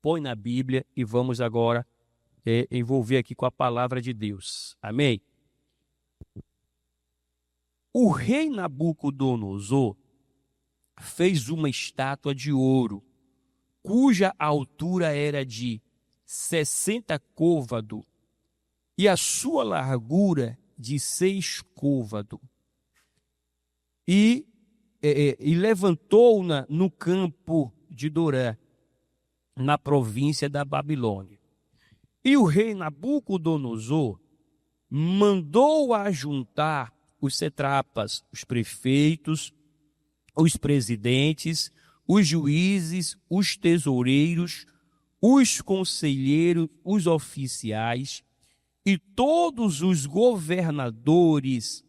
põe na Bíblia e vamos agora envolver aqui com a palavra de Deus. Amém? O rei Nabucodonosor fez uma estátua de ouro, cuja altura era de 60 côvados e a sua largura de 6 côvados. E levantou-na no campo de Dorã, na província da Babilônia. E o rei Nabucodonosor mandou ajuntar os satrapas, os prefeitos, os presidentes, os juízes, os tesoureiros, os conselheiros, os oficiais e todos os governadores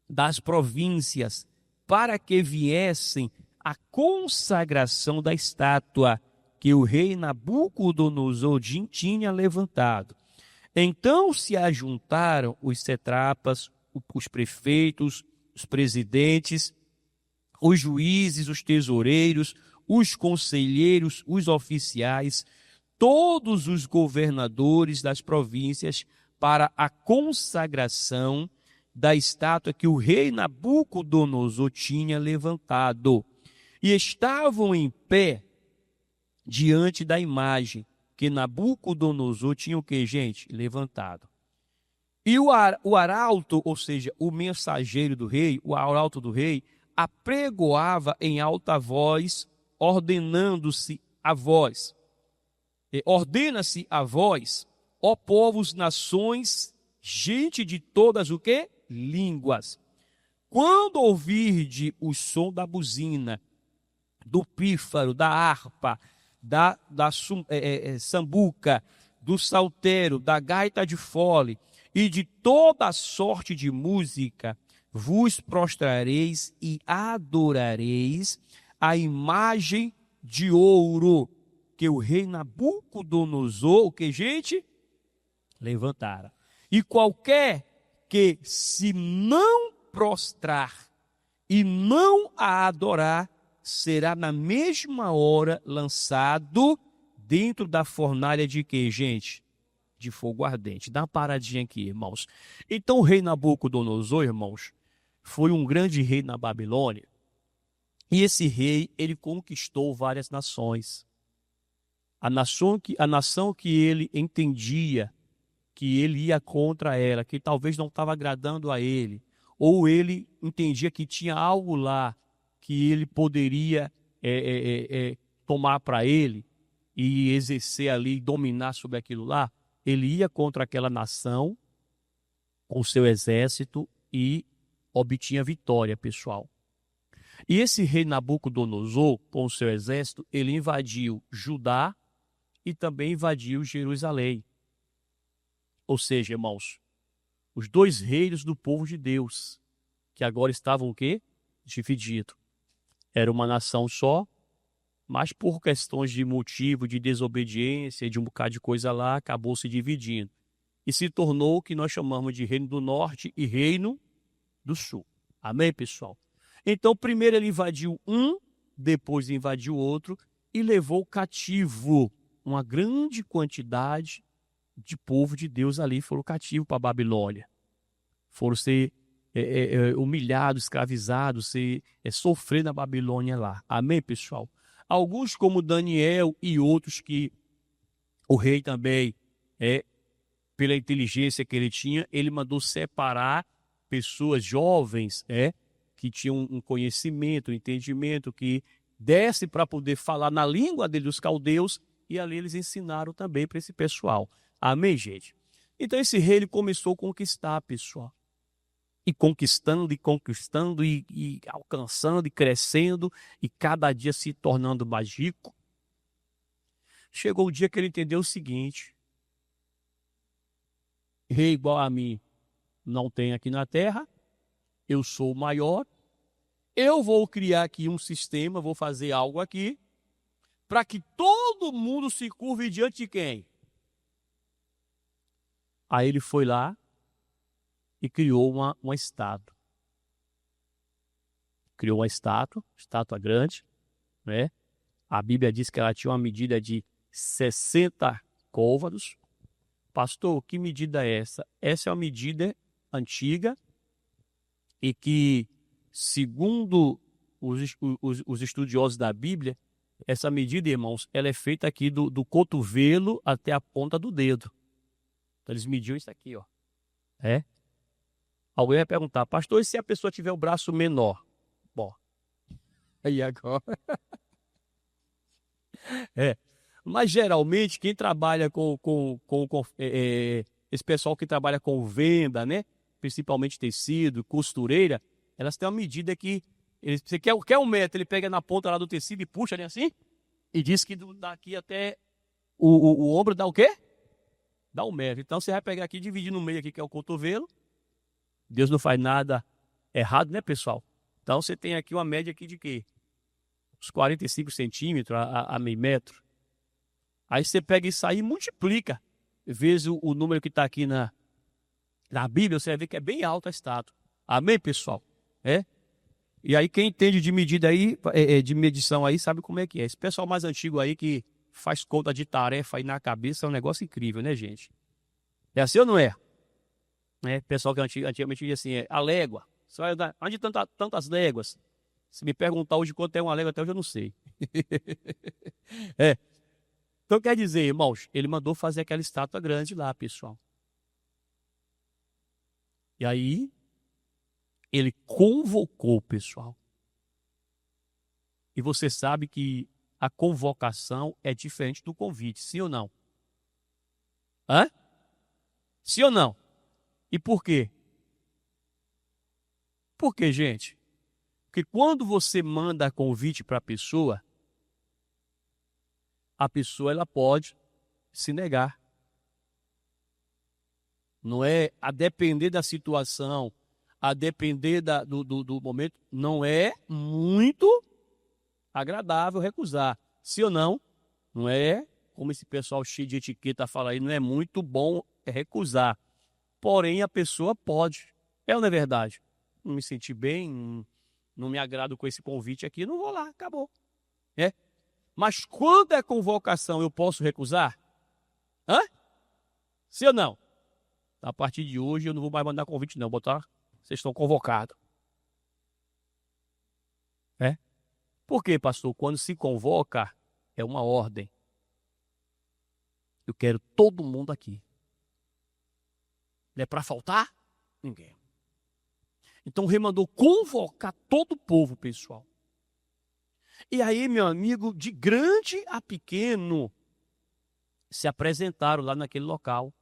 das províncias para que viessem à consagração da estátua que o rei Nabucodonosor tinha levantado. Então se ajuntaram os satrapas, os prefeitos, os presidentes, os juízes, os tesoureiros, os conselheiros, os oficiais, todos os governadores das províncias para a consagração da estátua que o rei Nabucodonosor tinha levantado. E estavam em pé diante da imagem que Nabucodonosor tinha o que, gente? Levantado. E o arauto, ou seja, o mensageiro do rei, o arauto do rei, apregoava em alta voz, ordenando-se a voz. Ordena-se a vós, ó povos, nações, gente de todas o quê? Línguas. Quando ouvirde o som da buzina, do pífaro, da harpa, da sambuca, do saltério, da gaita de fole e de toda sorte de música, vos prostrareis e adorareis a imagem de ouro que o rei Nabucodonosor, o que, gente? Levantara. E qualquer que se não prostrar e não a adorar, será na mesma hora lançado dentro da fornalha de quê, gente? De fogo ardente. Dá uma paradinha aqui, irmãos. Então o rei Nabucodonosor, irmãos, foi um grande rei na Babilônia. E esse rei, ele conquistou várias nações. A nação que ele entendia que ele ia contra ela, que talvez não estava agradando a ele, ou ele entendia que tinha algo lá que ele poderia tomar para ele e exercer ali, dominar sobre aquilo lá, ele ia contra aquela nação com o seu exército e obtinha vitória, pessoal. E esse rei Nabucodonosor, com o seu exército, ele invadiu Judá e também invadiu Jerusalém. Ou seja, irmãos, os dois reinos do povo de Deus, que agora estavam o quê? Divididos. Era uma nação só, mas por questões de motivo, de desobediência, de um bocado de coisa lá, acabou se dividindo. E se tornou o que nós chamamos de Reino do Norte e Reino do Sul. Amém, pessoal? Então, primeiro ele invadiu um, depois invadiu outro e levou cativo uma grande quantidade de povo de Deus ali, foram cativos para a Babilônia. Foram ser humilhados, escravizados, sofrer na Babilônia lá. Amém, pessoal? Alguns, como Daniel e outros que o rei também, pela inteligência que ele tinha, ele mandou separar pessoas jovens, que tinham um conhecimento, um entendimento, que desse para poder falar na língua dele, dos caldeus, e ali eles ensinaram também para esse pessoal. Amém, gente? Então esse rei ele começou a conquistar, pessoal. E conquistando, e alcançando, e crescendo, e cada dia se tornando mais rico. Chegou o dia que ele entendeu o seguinte: rei igual a mim não tem aqui na terra, eu sou o maior, eu vou criar aqui um sistema, vou fazer algo aqui, para que todo mundo se curve diante de quem? Aí ele foi lá e criou uma estátua. Criou uma estátua grande, né? A Bíblia diz que ela tinha uma medida de 60 côvados. Pastor, que medida é essa? Essa é uma medida antiga e que, segundo os estudiosos da Bíblia, essa medida, irmãos, ela é feita aqui do cotovelo até a ponta do dedo. Então, eles mediam isso aqui, ó. Alguém vai perguntar, pastor, e se a pessoa tiver o braço menor? Bom, aí agora... Mas, geralmente, quem trabalha esse pessoal que trabalha com venda, né? Principalmente tecido, costureira, elas têm uma medida que... Você quer 1 metro, ele pega na ponta lá do tecido e puxa ali assim, e diz que daqui até o ombro dá o quê? Dá 1 metro. Então, você vai pegar aqui e dividir no meio aqui, que é o cotovelo. Deus não faz nada errado, né, pessoal? Então, você tem aqui uma média aqui de quê? Uns 45 centímetros a meio metro. Aí você pega isso aí e multiplica. Vezes o número que está aqui na Bíblia, você vai ver que é bem alta a estátua. Amém, pessoal? E aí quem entende de medida aí, de medição aí, sabe como é que é. Esse pessoal mais antigo aí que faz conta de tarefa aí na cabeça é um negócio incrível, né, gente? É assim ou não é? Pessoal que antigamente dizia assim, a légua. Você vai andar, onde tantas léguas? Se me perguntar hoje quanto é uma légua, até hoje eu não sei. Então quer dizer, irmãos, ele mandou fazer aquela estátua grande lá, pessoal. E aí, ele convocou o pessoal. E você sabe que a convocação é diferente do convite, sim ou não? Sim ou não? E por quê? Por quê, gente? Porque quando você manda convite para a pessoa ela pode se negar. Não é a depender da situação, a depender do momento, não é muito agradável recusar. Sim ou não? Não é, como esse pessoal cheio de etiqueta fala aí, não é muito bom recusar. Porém, a pessoa pode. Não é verdade? Não me senti bem, não me agrado com esse convite aqui, não vou lá, acabou. Mas quando é convocação, eu posso recusar? Sim ou não? A partir de hoje eu não vou mais mandar convite não, botar, vocês estão convocados. Por quê, pastor? Quando se convoca, é uma ordem. Eu quero todo mundo aqui. Não é para faltar? Ninguém. Então o rei mandou convocar todo o povo, pessoal. E aí, meu amigo, de grande a pequeno, se apresentaram lá naquele local.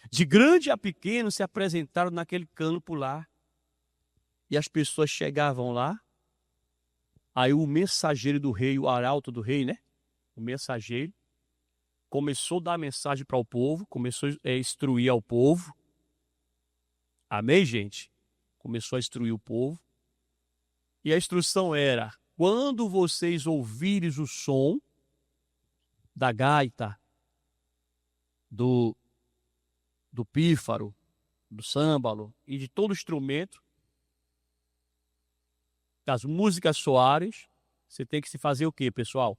De grande a pequeno, se apresentaram naquele campo lá. E as pessoas chegavam lá. Aí o mensageiro do rei, o arauto do rei, né? O mensageiro, começou a dar mensagem para o povo, começou a instruir ao povo. Amém, gente? Começou a instruir o povo. E a instrução era, quando vocês ouvirem o som da gaita, do pífaro, do sâmbalo e de todo instrumento, das músicas soares, você tem que se fazer o quê, pessoal?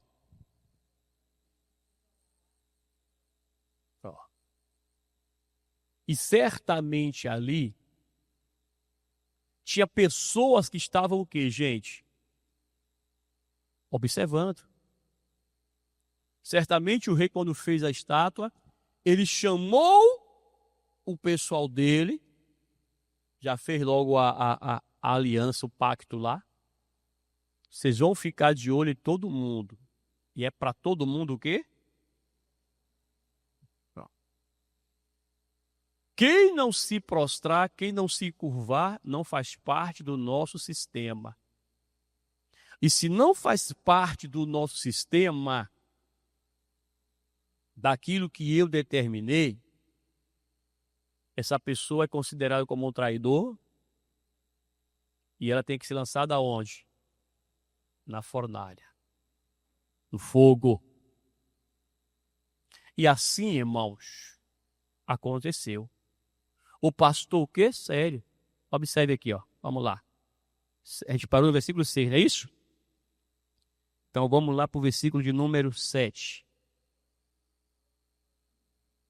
E certamente ali tinha pessoas que estavam o quê, gente? Observando. Certamente o rei, quando fez a estátua, ele chamou o pessoal dele, já fez logo a aliança, o pacto lá. Vocês vão ficar de olho em todo mundo. E é para todo mundo o quê? Quem não se prostrar, quem não se curvar, não faz parte do nosso sistema. E se não faz parte do nosso sistema, daquilo que eu determinei, essa pessoa é considerada como um traidor e ela tem que ser lançada aonde? Na fornalha, no fogo. E assim, irmãos, aconteceu. O pastor, o quê? Sério. Observe aqui, ó. Vamos lá. A gente parou no versículo 6, não é isso? Então vamos lá para o versículo de número 7.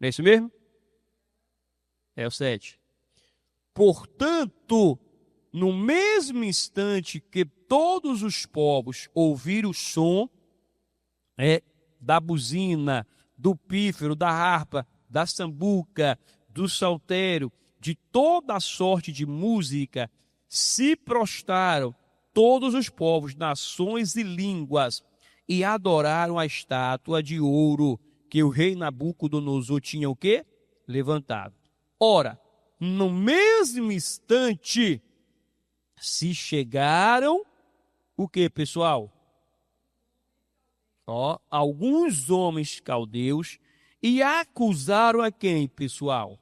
Não é isso mesmo? É o 7. Portanto, no mesmo instante que todos os povos ouviram o som da buzina, do pífaro, da harpa, da sambuca, do saltério, de toda a sorte de música, se prostraram todos os povos, nações e línguas, e adoraram a estátua de ouro que o rei Nabucodonosor tinha o quê? Levantado. Ora, no mesmo instante, se chegaram, o que, pessoal? Alguns homens caldeus, e acusaram a quem, pessoal?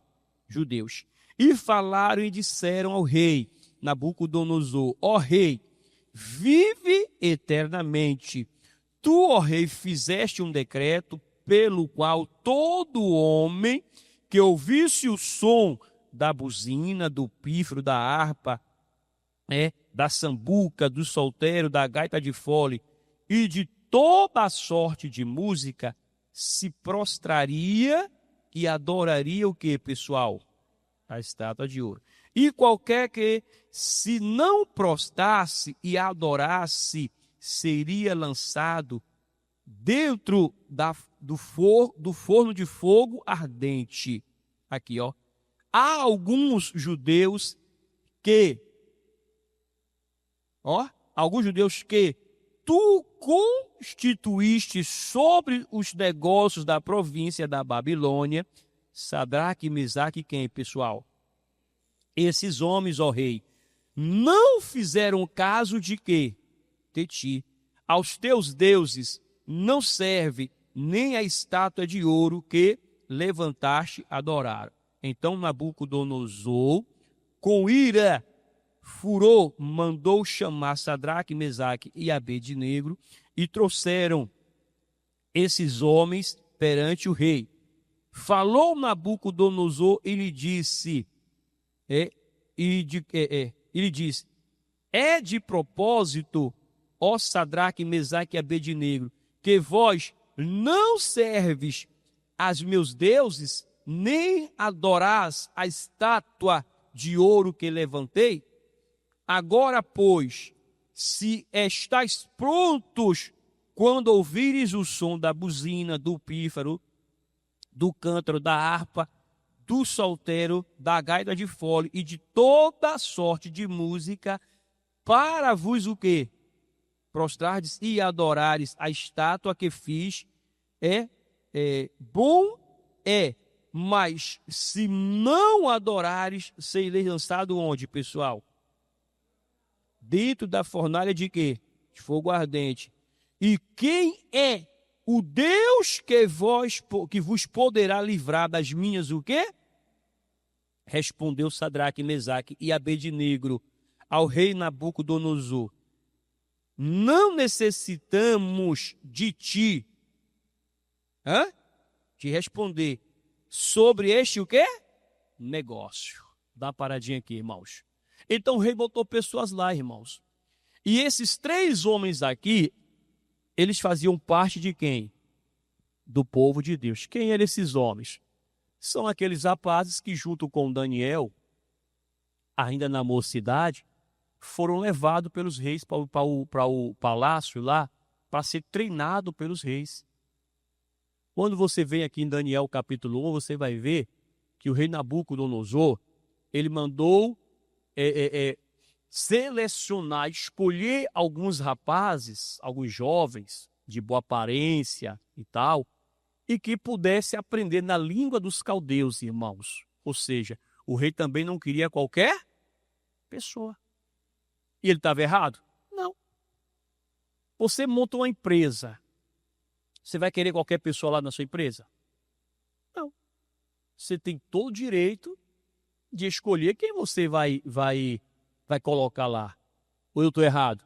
Judeus. E falaram e disseram ao rei Nabucodonosor: ó rei, vive eternamente. Tu, ó rei, fizeste um decreto pelo qual todo homem que ouvisse o som da buzina, do pífaro, da harpa, da sambuca, do solteiro, da gaita de fole e de toda a sorte de música, se prostraria e adoraria o que, pessoal? A estátua de ouro. E qualquer que se não prostrasse e adorasse, seria lançado dentro do forno de fogo ardente. Aqui, ó. Há alguns judeus que tu constituíste sobre os negócios da província da Babilônia, Sadraque, Mesaque, quem, pessoal? Esses homens, ó rei, não fizeram caso de quê? De ti. Aos teus deuses não serve nem a estátua de ouro que levantaste adoraram. Então Nabucodonosor, com ira, furor, mandou chamar Sadraque, Mesaque e Abednego e trouxeram esses homens perante o rei. Falou Nabucodonosor e lhe disse, é de propósito, ó Sadraque, Mesaque e Abednego, que vós não serves aos meus deuses, nem adorás a estátua de ouro que levantei? Agora, pois, se estáis prontos quando ouvires o som da buzina, do pífaro, do cântaro, da harpa, do saltério, da gaita de fole e de toda sorte de música, para vos o quê? Prostrardes e adorares a estátua que fiz, bom é, mas se não adorares, sereis lançado onde, pessoal? Dentro da fornalha de quê? De fogo ardente. E quem é o Deus que vos poderá livrar das minhas o quê? Respondeu Sadraque, Mesaque e Abednego ao rei Nabucodonosor: não necessitamos de ti, de responder sobre este o quê? Negócio. Dá uma paradinha aqui, irmãos. Então o rei botou pessoas lá, irmãos. E esses 3 homens aqui, eles faziam parte de quem? Do povo de Deus. Quem eram esses homens? São aqueles rapazes que, junto com Daniel, ainda na mocidade, foram levados pelos reis para o palácio lá, para ser treinado pelos reis. Quando você vem aqui em Daniel capítulo 1, você vai ver que o rei Nabucodonosor, ele mandou selecionar, escolher alguns rapazes, alguns jovens de boa aparência e tal, e que pudesse aprender na língua dos caldeus, irmãos. Ou seja, o rei também não queria qualquer pessoa. E ele estava errado? Não. Você monta uma empresa, você vai querer qualquer pessoa lá na sua empresa? Não. Você tem todo o direito de escolher quem você vai colocar lá. Ou eu estou errado?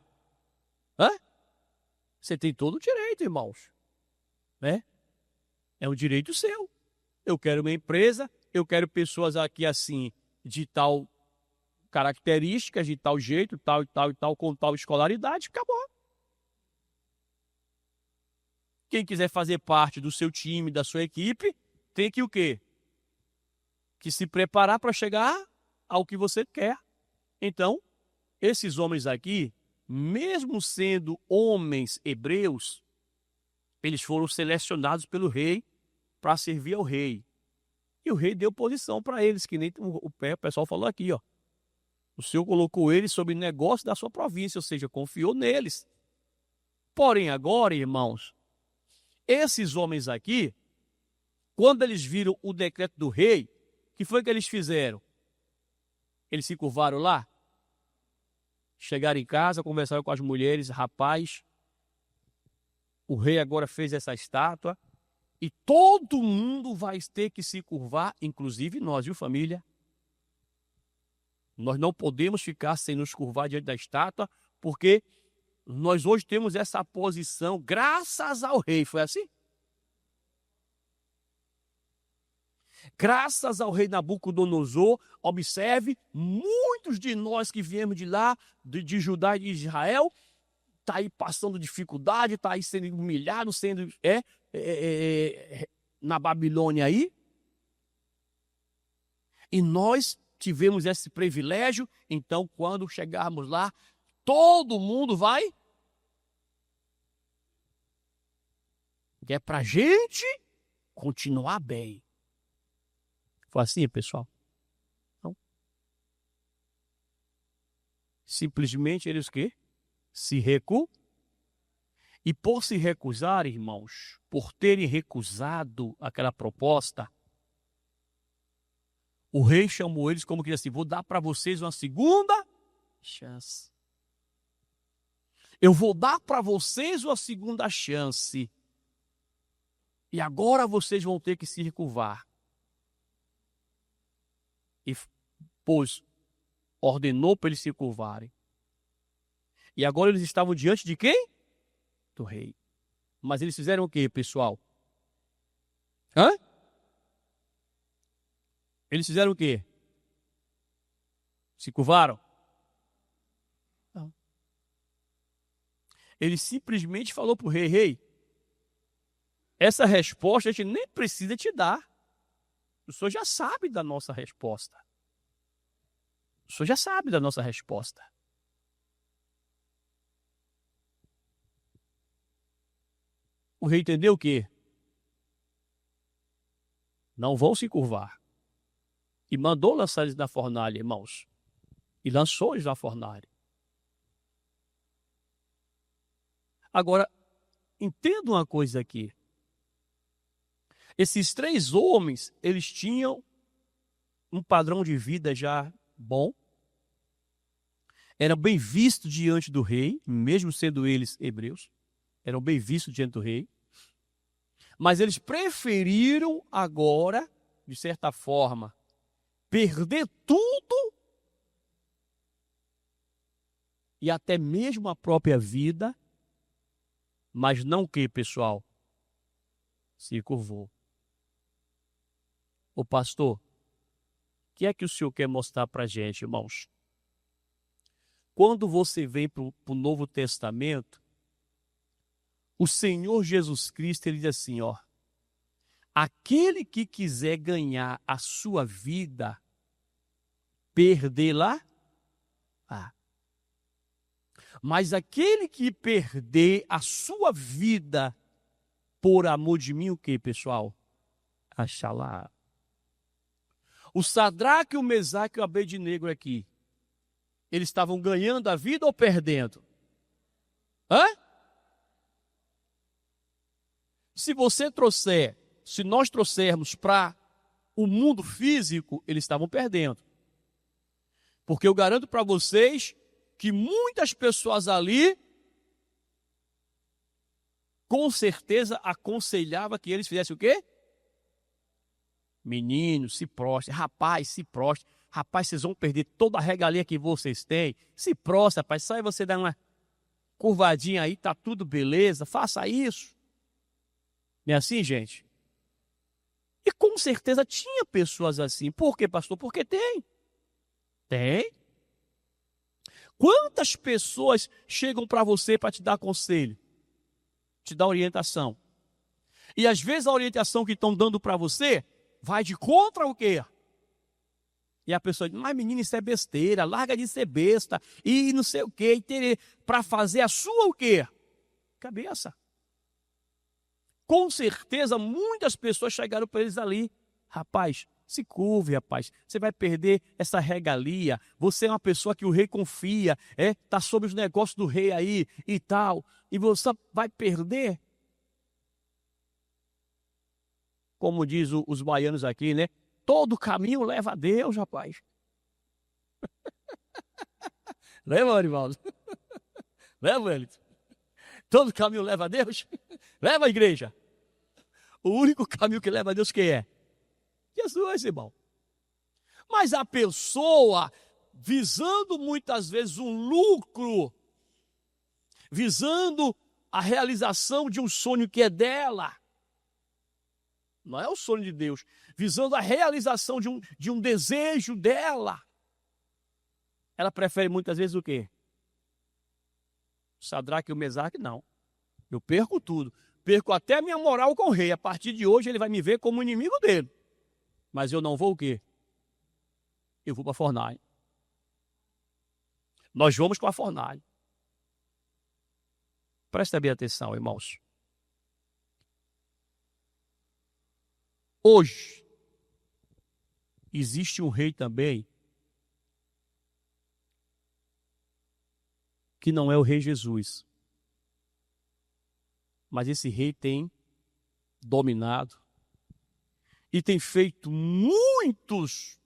Você tem todo o direito, irmãos. Né? É um direito seu. Eu quero uma empresa, eu quero pessoas aqui assim, de tal características, de tal jeito, tal e tal e tal, com tal escolaridade, acabou. Quem quiser fazer parte do seu time, da sua equipe, tem que o quê? Que se preparar para chegar ao que você quer. Então, esses homens aqui, mesmo sendo homens hebreus, eles foram selecionados pelo rei para servir ao rei. E o rei deu posição para eles, que nem o pessoal falou aqui, ó. O Senhor colocou eles sob negócio da sua província, ou seja, confiou neles. Porém, agora, irmãos, esses homens aqui, quando eles viram o decreto do rei, o que foi que eles fizeram? Eles se curvaram lá, chegaram em casa, conversaram com as mulheres, rapaz, o rei agora fez essa estátua e todo mundo vai ter que se curvar, inclusive nós, viu, família? Nós não podemos ficar sem nos curvar diante da estátua, porque nós hoje temos essa posição graças ao rei, foi assim? Graças ao rei Nabucodonosor, observe, muitos de nós que viemos de lá, de Judá e de Israel, está aí passando dificuldade, está aí sendo humilhado, sendo na Babilônia aí. E nós tivemos esse privilégio, então quando chegarmos lá, todo mundo vai. Que é para a gente continuar bem. Foi assim, pessoal? Não. Simplesmente eles o quê? Se recuam. E por se recusar, irmãos, por terem recusado aquela proposta, o rei chamou eles como que assim, vou dar para vocês uma segunda chance. Eu vou dar para vocês uma segunda chance. E agora vocês vão ter que se curvar. E, pois, ordenou para eles se curvarem. E agora eles estavam diante de quem? Do rei. Mas eles fizeram o quê, pessoal? Eles fizeram o quê? Se curvaram? Não. Ele simplesmente falou para o rei, rei, essa resposta a gente nem precisa te dar. O senhor já sabe da nossa resposta. O senhor já sabe da nossa resposta. O rei entendeu o quê? Não vão se curvar. E mandou lançar eles na fornalha, irmãos. E lançou eles na fornalha. Agora, entenda uma coisa aqui. Esses 3 homens, eles tinham um padrão de vida já bom. Eram bem vistos diante do rei, mesmo sendo eles hebreus. Eram bem vistos diante do rei. Mas eles preferiram agora, de certa forma, perder tudo e até mesmo a própria vida, mas não que, pessoal, se curvou. Ô pastor, o que é que o senhor quer mostrar para a gente, irmãos? Quando você vem para o Novo Testamento, o Senhor Jesus Cristo, ele diz assim, ó, aquele que quiser ganhar a sua vida, perdê-la, mas aquele que perder a sua vida por amor de mim, o que, pessoal? Achará. O Sadraque, o Mesaque e o Abednego aqui, eles estavam ganhando a vida ou perdendo? Se nós trouxermos para o mundo físico, eles estavam perdendo. Porque eu garanto para vocês que muitas pessoas ali, com certeza, aconselhava que eles fizessem o quê? Menino, se prostre. Rapaz, se prostre. Rapaz, vocês vão perder toda a regalia que vocês têm. Se prostre, rapaz. Só aí você dá uma curvadinha aí, tá tudo beleza. Faça isso. Não é assim, gente? E com certeza tinha pessoas assim. Por quê, pastor? Porque tem. Tem. Quantas pessoas chegam para você para te dar conselho? Te dar orientação? E às vezes a orientação que estão dando para você vai de contra o quê? E a pessoa diz, mas menino, isso é besteira, larga de ser besta, e não sei o quê, para fazer a sua o quê? Cabeça. Com certeza, muitas pessoas chegaram para eles ali, rapaz, se curve, rapaz, você vai perder essa regalia, você é uma pessoa que o rei confia, está sob os negócios do rei aí e tal, e você vai perder. Como diz os baianos aqui, né? Todo caminho leva a Deus, rapaz. Leva, Arivaldo? Leva, Elito? Todo caminho leva a Deus? Leva a igreja. O único caminho que leva a Deus quem é? Jesus, irmão. Mas a pessoa, visando muitas vezes um lucro, visando a realização de um sonho que é dela, não é o sonho de Deus, visando a realização de um desejo dela, ela prefere muitas vezes o quê? Sadraque e o Mesaque, não. Eu perco tudo. Perco até a minha moral com o rei. A partir de hoje ele vai me ver como inimigo dele. Mas eu não vou o quê? Eu vou para a fornalha. Nós vamos com a fornalha. Presta bem atenção, irmãos. Hoje, existe um rei também que não é o rei Jesus. Mas esse rei tem dominado e tem feito muitos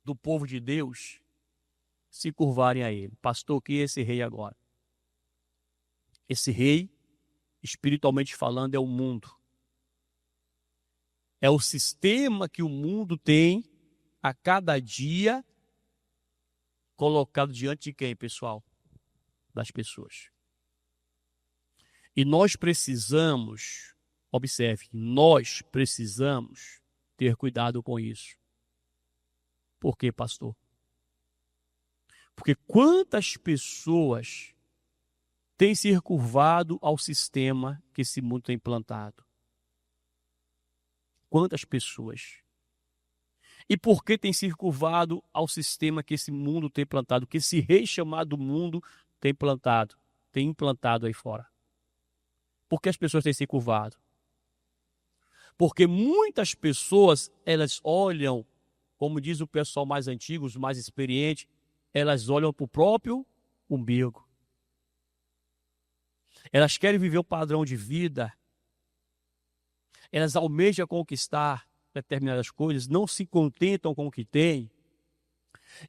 do povo de Deus se curvarem a ele. Pastor, o que é esse rei agora? Esse rei, espiritualmente falando, é o mundo. É o sistema que o mundo tem a cada dia colocado diante de quem, pessoal? Das pessoas. E nós precisamos, observe, nós precisamos ter cuidado com isso. Por quê, pastor? Porque quantas pessoas têm se curvado ao sistema que esse mundo tem implantado? Quantas pessoas? E por que tem se curvado ao sistema que esse mundo tem implantado, que esse rei chamado mundo tem implantado aí fora? Por que as pessoas têm se curvado? Porque muitas pessoas, elas olham, como diz o pessoal mais antigo, os mais experientes, elas olham para o próprio umbigo. Elas querem viver um padrão de vida. Elas almejam conquistar determinadas coisas, não se contentam com o que têm.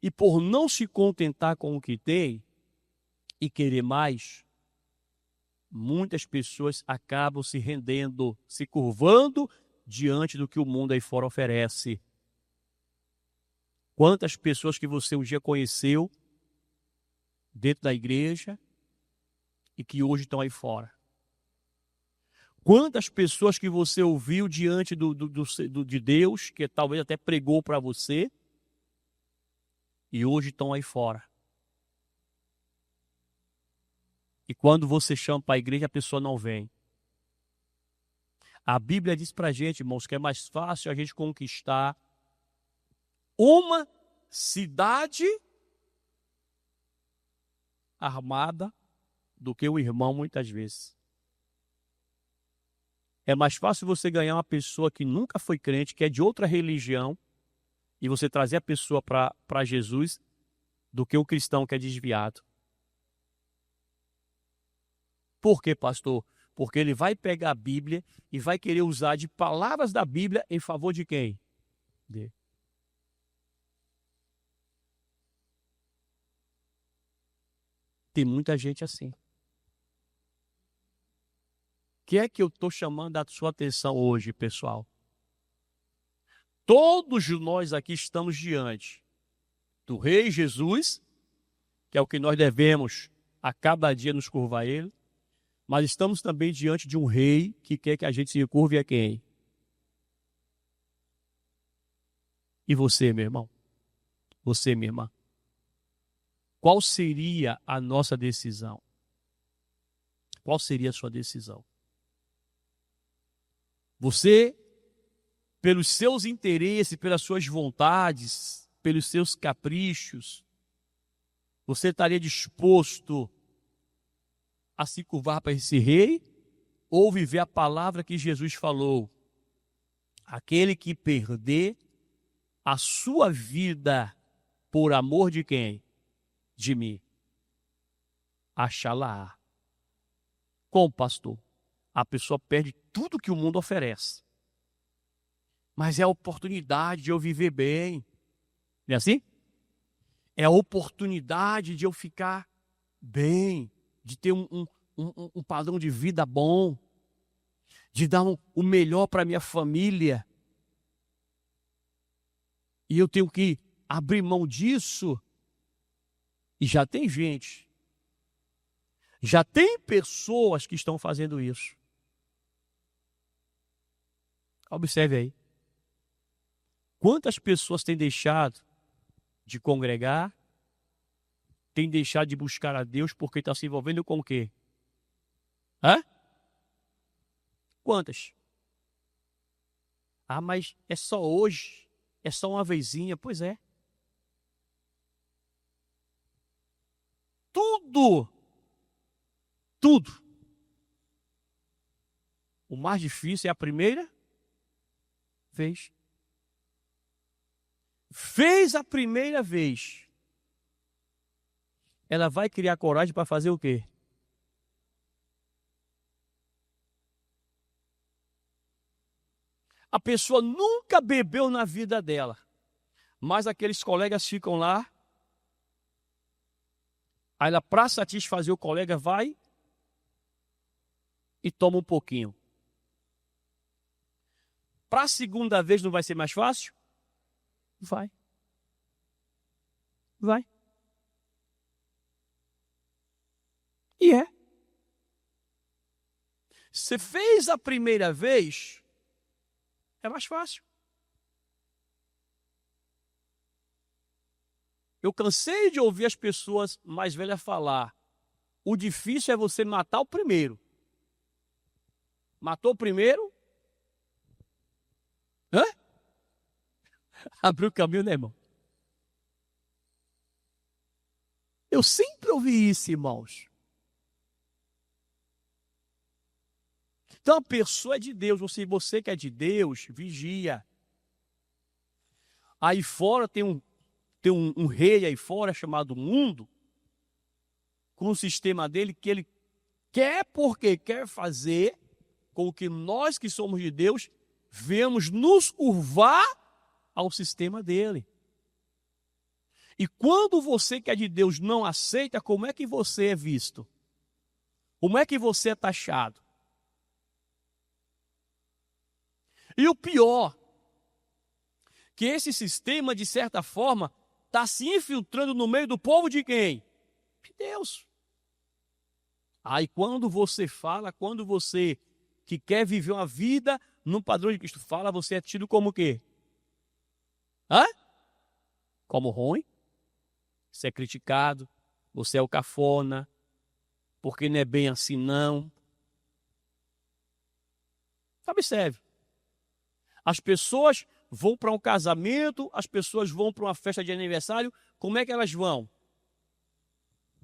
E por não se contentar com o que têm e querer mais, muitas pessoas acabam se rendendo, se curvando diante do que o mundo aí fora oferece. Quantas pessoas que você um dia conheceu dentro da igreja e que hoje estão aí fora? Quantas pessoas que você ouviu diante de Deus, que talvez até pregou para você, e hoje estão aí fora? E quando você chama para a igreja, a pessoa não vem. A Bíblia diz para a gente, irmãos, que é mais fácil a gente conquistar uma cidade armada do que o irmão muitas vezes. É mais fácil você ganhar uma pessoa que nunca foi crente, que é de outra religião, e você trazer a pessoa para Jesus, do que o cristão que é desviado. Por quê, pastor? Porque ele vai pegar a Bíblia e vai querer usar de palavras da Bíblia em favor de quem? Dele. Tem muita gente assim. O que é que eu estou chamando a sua atenção hoje, pessoal? Todos nós aqui estamos diante do Rei Jesus, que é o que nós devemos a cada dia nos curvar a Ele, mas estamos também diante de um rei que quer que a gente se curve a quem? E você, meu irmão? Você, minha irmã? Qual seria a nossa decisão? Qual seria a sua decisão? Você, pelos seus interesses, pelas suas vontades, pelos seus caprichos, você estaria disposto a se curvar para esse rei ou viver a palavra que Jesus falou? Aquele que perder a sua vida por amor de quem? De mim. Achará. Como, pastor? A pessoa perde tudo que o mundo oferece. Mas é a oportunidade de eu viver bem. Não é assim? É a oportunidade de eu ficar bem, de ter um padrão de vida bom, de dar o melhor para minha família. E eu tenho que abrir mão disso. E já tem gente, já tem pessoas que estão fazendo isso. Observe aí. Quantas pessoas têm deixado de congregar, têm deixado de buscar a Deus porque está se envolvendo com o quê? Hã? Quantas? Ah, mas é só hoje, é só uma vezinha. Pois é. Tudo. O mais difícil é a primeira vez. Fez a primeira vez. Ela vai criar coragem para fazer o quê? A pessoa nunca bebeu na vida dela, mas aqueles colegas ficam lá. Aí ela, para satisfazer o colega, vai e toma um pouquinho. Para a segunda vez não vai ser mais fácil? Vai. E é. Você fez a primeira vez, é mais fácil. Eu cansei de ouvir as pessoas mais velhas falar: o difícil é você matar o primeiro. Matou o primeiro? Hã? Abriu o caminho, né, irmão? Eu sempre ouvi isso, irmãos. Então a pessoa é de Deus. Você que é de Deus, vigia. Aí fora tem um rei aí fora chamado mundo, com o sistema dele, que ele quer porque quer fazer com que nós que somos de Deus venhamos nos curvar ao sistema dele. E quando você que é de Deus não aceita, como é que você é visto? Como é que você é taxado? E o pior, que esse sistema, de certa forma, está se infiltrando no meio do povo de quem? De Deus. Aí quando você fala, quando você que quer viver uma vida no padrão de Cristo fala, você é tido como o quê? Hã? Como ruim. Você é criticado, você é o cafona, porque não é bem assim não. Observe. As pessoas vão para um casamento, as pessoas vão para uma festa de aniversário, como é que elas vão?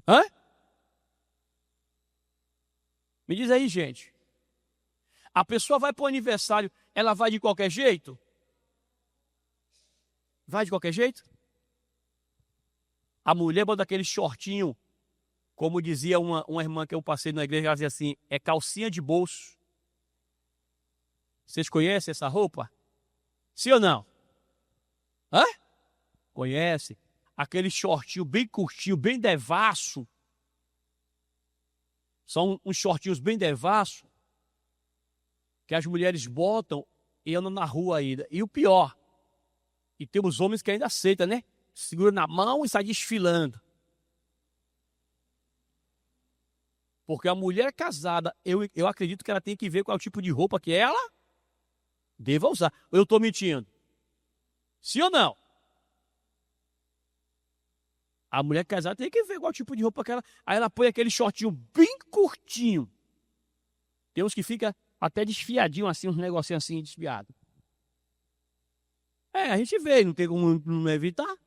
Hã? Me diz aí, gente. A pessoa vai para o aniversário, ela vai de qualquer jeito? Vai de qualquer jeito? A mulher bota aquele shortinho, como dizia uma irmã que eu passei na igreja, ela dizia assim, é calcinha de bolso. Vocês conhecem essa roupa? Sim ou não? Hã? Conhece? Aquele shortinho bem curtinho, bem devasso. São uns shortinhos bem devassos que as mulheres botam e andam na rua ainda. E o pior, e temos homens que ainda aceitam, né? Segura na mão e sai desfilando. Porque a mulher casada, eu acredito que ela tem que ver qual é o tipo de roupa que ela deva usar. Ou eu estou mentindo? Sim ou não? A mulher casada tem que ver qual tipo de roupa que ela... Aí ela põe aquele shortinho bem curtinho. Tem uns que ficam até desfiadinho assim, uns negocinhos assim desfiados. A gente vê, não tem como não evitar.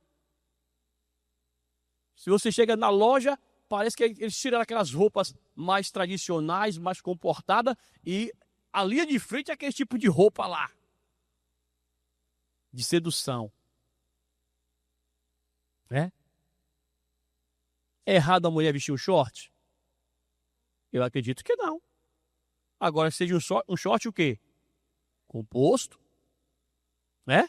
Se você chega na loja, parece que eles tiraram aquelas roupas mais tradicionais, mais comportadas, e a linha de frente é aquele tipo de roupa lá, de sedução. É errado a mulher vestir um short? Eu acredito que não. Agora, seja um short o quê? Composto, né?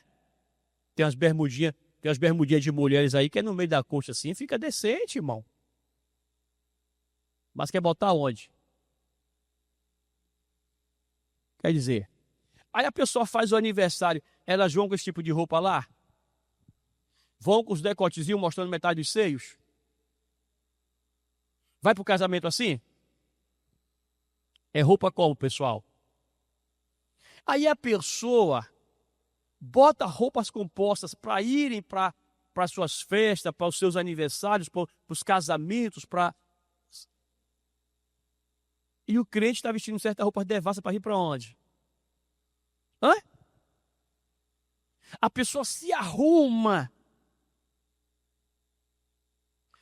Tem as bermudinhas de mulheres aí que é no meio da coxa assim, fica decente, irmão. Mas quer botar onde? Quer dizer, aí a pessoa faz o aniversário, elas vão com esse tipo de roupa lá? Vão com os decotezinhos mostrando metade dos seios? Vai pro casamento assim? É roupa como, pessoal? Aí a pessoa bota roupas compostas para irem para suas festas, para os seus aniversários, para os casamentos, E o crente está vestindo certa roupa devassa para ir para onde? Hã? A pessoa se arruma.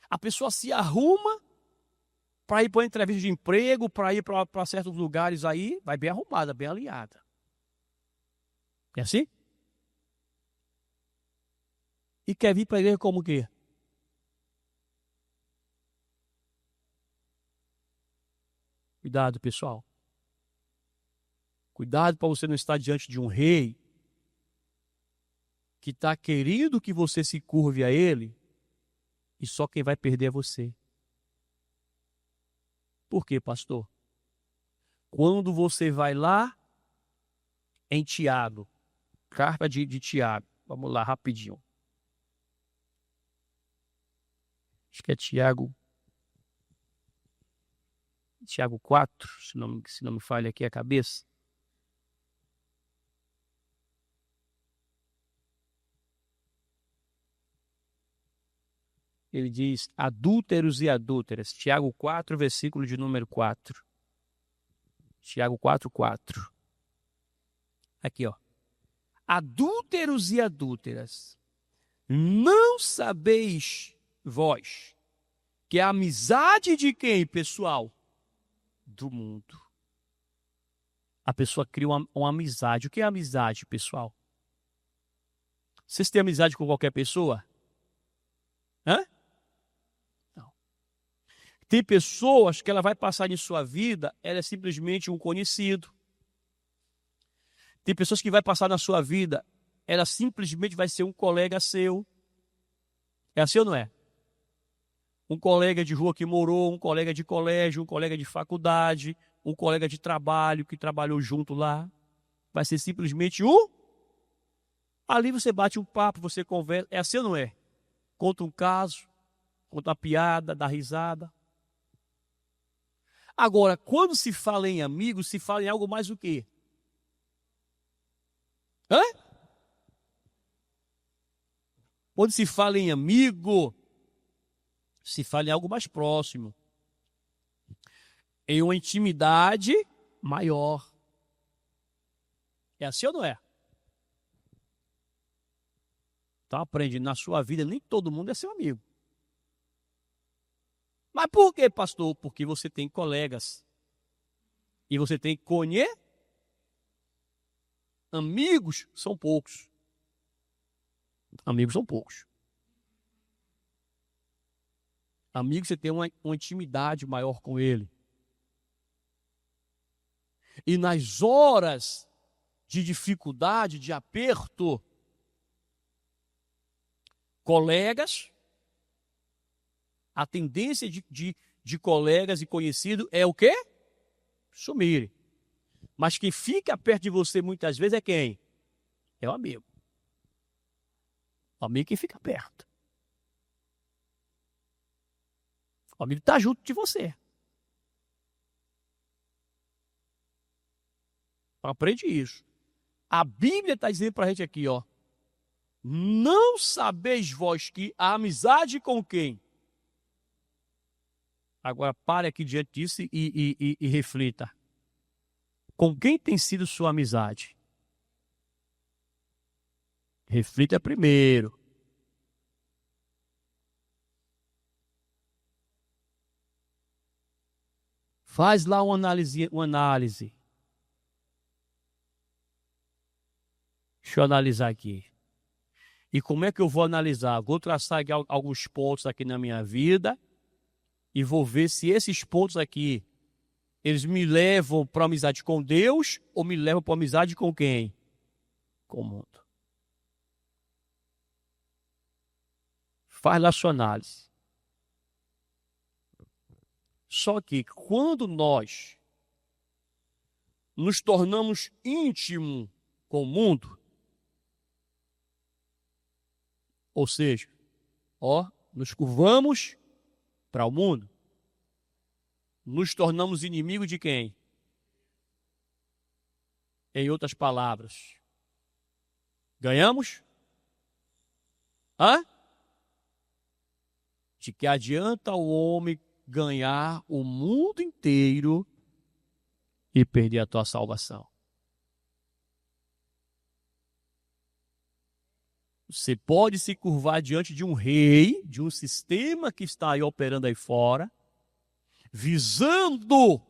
A pessoa se arruma para ir para uma entrevista de emprego, para ir para certos lugares aí, vai bem arrumada, bem alinhada. É assim? E quer vir para a igreja como o quê? Cuidado, pessoal. Cuidado para você não estar diante de um rei que está querendo que você se curve a ele e só quem vai perder é você. Por quê, pastor? Quando você vai lá em Tiago, carta de Tiago, vamos lá rapidinho. Acho que é Tiago 4, se não me falha aqui a cabeça. Ele diz, adúlteros e adúlteras. Tiago 4, versículo de número 4. Tiago 4, 4. Aqui, ó. Adúlteros e adúlteras, não sabeis vós que a amizade de quem, pessoal? Do mundo. A pessoa cria uma amizade. O que é amizade, pessoal? Vocês têm amizade com qualquer pessoa? Hã? Não. Tem pessoas que ela vai passar em sua vida, ela é simplesmente um conhecido. Tem pessoas que vai passar na sua vida, ela simplesmente vai ser um colega seu. É assim ou não é? Um colega de rua que morou, um colega de colégio, um colega de faculdade, um colega de trabalho que trabalhou junto lá. Vai ser simplesmente um. Ali você bate um papo, você conversa. É assim ou não é? Conta um caso, conta uma piada, dá risada. Agora, quando se fala em amigos, se fala em algo mais o quê? Hã? Quando se fala em amigo, se fala em algo mais próximo. Em uma intimidade maior. É assim ou não é? Então aprende, na sua vida nem todo mundo é seu amigo. Mas por quê, pastor? Porque você tem colegas. E você tem que conhecer. Amigos são poucos. Amigos são poucos. Amigos, você tem uma intimidade maior com ele. E nas horas de dificuldade, de aperto, colegas, a tendência de colegas e conhecidos é o quê? Sumirem. Mas quem fica perto de você muitas vezes é quem? É o amigo. O amigo que fica perto. O amigo está junto de você. Aprende isso. A Bíblia está dizendo para a gente aqui, ó. Não sabeis vós que a amizade com quem? Agora pare aqui diante disso e reflita. Com quem tem sido sua amizade? Reflita primeiro. Faz lá uma análise. Deixa eu analisar aqui. E como é que eu vou analisar? Vou traçar aqui alguns pontos aqui na minha vida e vou ver se esses pontos aqui, eles me levam para amizade com Deus ou me levam para amizade com quem? Com o mundo. Faz lá a sua análise. Só que quando nós nos tornamos íntimos com o mundo, ou seja, nos curvamos para o mundo, nos tornamos inimigos de quem? Em outras palavras, ganhamos? De que adianta o homem ganhar o mundo inteiro e perder a tua salvação? Você pode se curvar diante de um rei, de um sistema que está aí operando aí fora, visando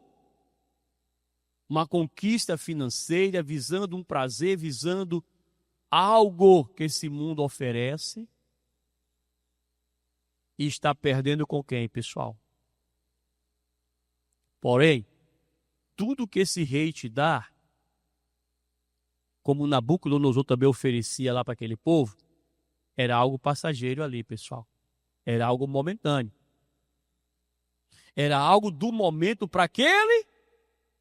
uma conquista financeira, visando um prazer, visando algo que esse mundo oferece, e está perdendo com quem, pessoal? Porém, tudo que esse rei te dá, como Nabucodonosor também oferecia lá para aquele povo, era algo passageiro ali, pessoal. Era algo momentâneo. Era algo do momento para aquele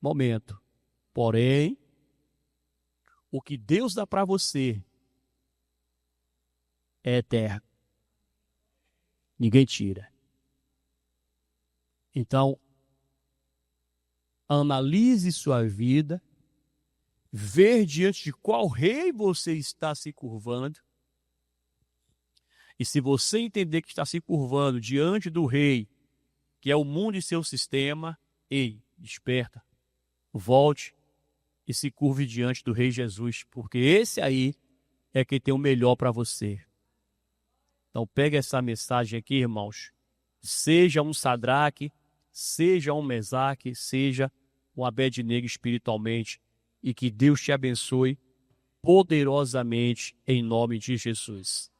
momento. Porém, o que Deus dá para você é eterno. Ninguém tira. Então, analise sua vida, ver diante de qual rei você está se curvando. E se você entender que está se curvando diante do rei, que é o mundo e seu sistema, desperta, volte e se curve diante do Rei Jesus, porque esse aí é quem tem o melhor para você. Então pega essa mensagem aqui, irmãos. Seja um Sadraque, seja um Mesaque, seja um Abednego espiritualmente, e que Deus te abençoe poderosamente em nome de Jesus.